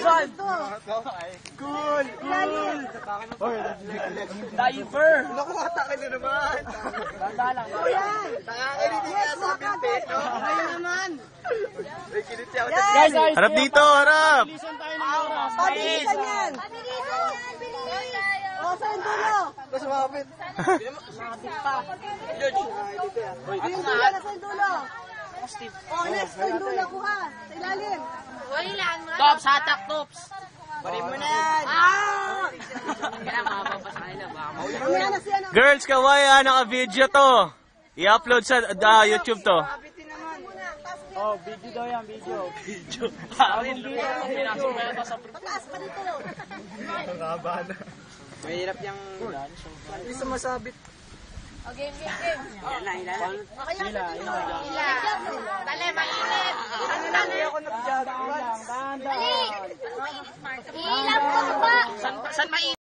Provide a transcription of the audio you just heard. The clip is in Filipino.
one. Cool. Diver. Naku, atake na naman. Tanda lang. Nakakarinig ka sa binti, no? Ayun naman. May kiniti ako. Guys, ayos. Harap dito, harap! Bilisan tayo ng oras. Pabilisan yan. O, sa yung dulo. Mas mapit. Yung dulo, nasa yung dulo. O, next, yung dulo ko ha. Sa ilalim. Tops, hatak, tops. Parin mo na yan. Kaya mapapasa nila ba? Mamaya na siya. Girls, kawaya, naka-video to. I-upload sa YouTube to. Oh, video daw yan, video. Harin video. Pataas pa dito. Ang haba na. Mahirap yung... Hindi sumasabit. Okay. Hila. Dali, mainit. Hindi ako nag-jog. Dahan. Ilang po ba? Saan mainit?